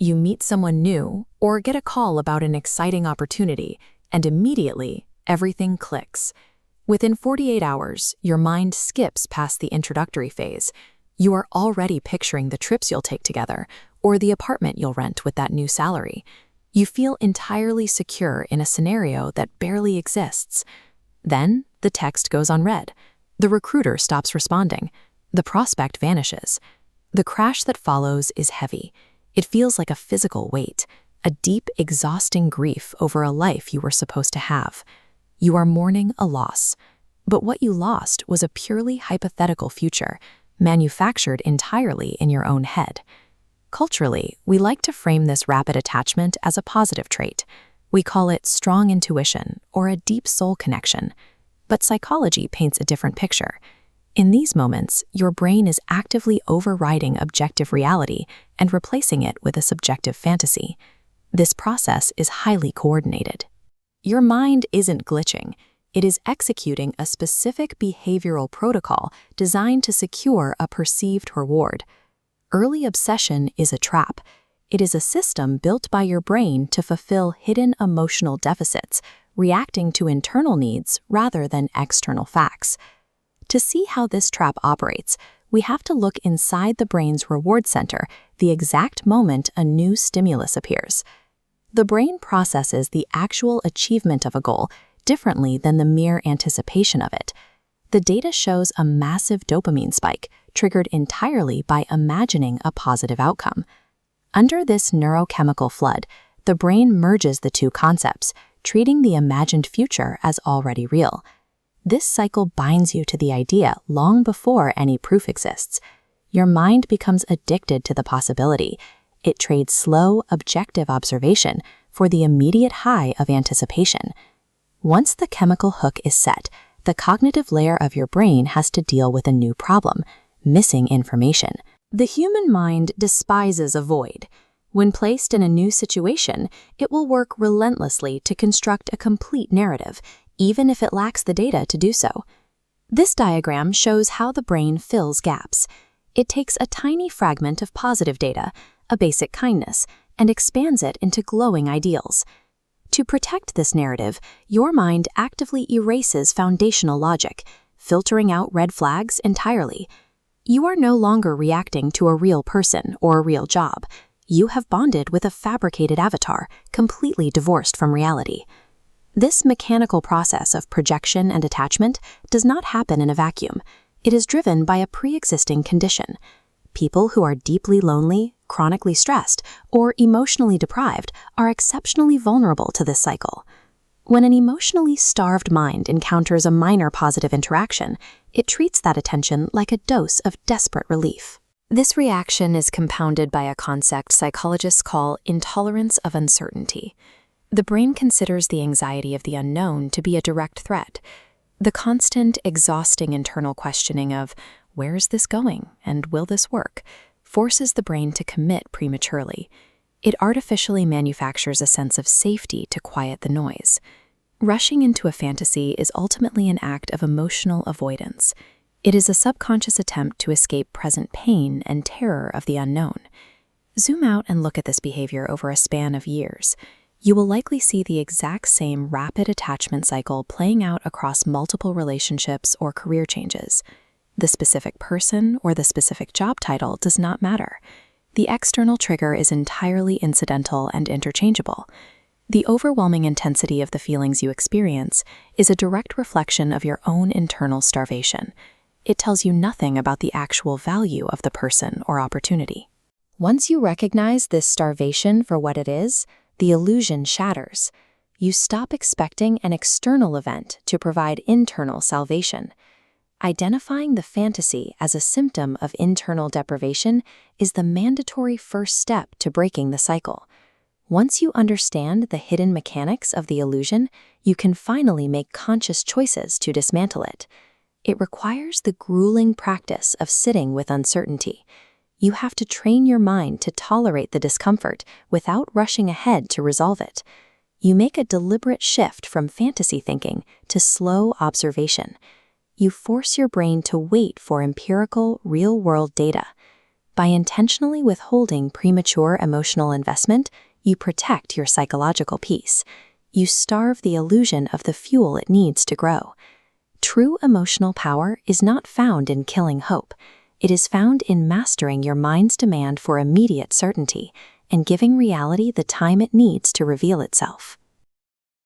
You meet someone new or get a call about an exciting opportunity, and immediately, everything clicks. Within 48 hours, your mind skips past the introductory phase. You are already picturing the trips you'll take together or the apartment you'll rent with that new salary. You feel entirely secure in a scenario that barely exists. Then, the text goes unread. The recruiter stops responding. The prospect vanishes. The crash that follows is heavy. It feels like a physical weight, a deep, exhausting grief over a life you were supposed to have. You are mourning a loss. But what you lost was a purely hypothetical future, manufactured entirely in your own head. Culturally, we like to frame this rapid attachment as a positive trait. We call it strong intuition or a deep soul connection. But psychology paints a different picture. In these moments, your brain is actively overriding objective reality and replacing it with a subjective fantasy. This process is highly coordinated. Your mind isn't glitching. It is executing a specific behavioral protocol designed to secure a perceived reward. Early obsession is a trap. It is a system built by your brain to fulfill hidden emotional deficits, reacting to internal needs rather than external facts. To see how this trap operates, we have to look inside the brain's reward center the exact moment a new stimulus appears. The brain processes the actual achievement of a goal differently than the mere anticipation of it. The data shows a massive dopamine spike, triggered entirely by imagining a positive outcome. Under this neurochemical flood, the brain merges the two concepts, treating the imagined future as already real. This cycle binds you to the idea long before any proof exists. Your mind becomes addicted to the possibility. It trades slow, objective observation for the immediate high of anticipation. Once the chemical hook is set, the cognitive layer of your brain has to deal with a new problem: missing information. The human mind despises a void. When placed in a new situation, it will work relentlessly to construct a complete narrative, even if it lacks the data to do so. This diagram shows how the brain fills gaps. It takes a tiny fragment of positive data, a basic kindness, and expands it into glowing ideals. To protect this narrative, your mind actively erases foundational logic, filtering out red flags entirely. You are no longer reacting to a real person or a real job. You have bonded with a fabricated avatar, completely divorced from reality. This mechanical process of projection and attachment does not happen in a vacuum. It is driven by a pre-existing condition. People who are deeply lonely, chronically stressed, or emotionally deprived are exceptionally vulnerable to this cycle. When an emotionally starved mind encounters a minor positive interaction, it treats that attention like a dose of desperate relief. This reaction is compounded by a concept psychologists call intolerance of uncertainty. The brain considers the anxiety of the unknown to be a direct threat. The constant, exhausting internal questioning of, where is this going and will this work, forces the brain to commit prematurely. It artificially manufactures a sense of safety to quiet the noise. Rushing into a fantasy is ultimately an act of emotional avoidance. It is a subconscious attempt to escape present pain and terror of the unknown. Zoom out and look at this behavior over a span of years. You will likely see the exact same rapid attachment cycle playing out across multiple relationships or career changes. The specific person or the specific job title does not matter. The external trigger is entirely incidental and interchangeable. The overwhelming intensity of the feelings you experience is a direct reflection of your own internal starvation. It tells you nothing about the actual value of the person or opportunity. Once you recognize this starvation for what it is, the illusion shatters. You stop expecting an external event to provide internal salvation. Identifying the fantasy as a symptom of internal deprivation is the mandatory first step to breaking the cycle. Once you understand the hidden mechanics of the illusion, you can finally make conscious choices to dismantle it. It requires the grueling practice of sitting with uncertainty. You have to train your mind to tolerate the discomfort without rushing ahead to resolve it. You make a deliberate shift from fantasy thinking to slow observation. You force your brain to wait for empirical, real-world data. By intentionally withholding premature emotional investment, you protect your psychological peace. You starve the illusion of the fuel it needs to grow. True emotional power is not found in killing hope. It is found in mastering your mind's demand for immediate certainty and giving reality the time it needs to reveal itself.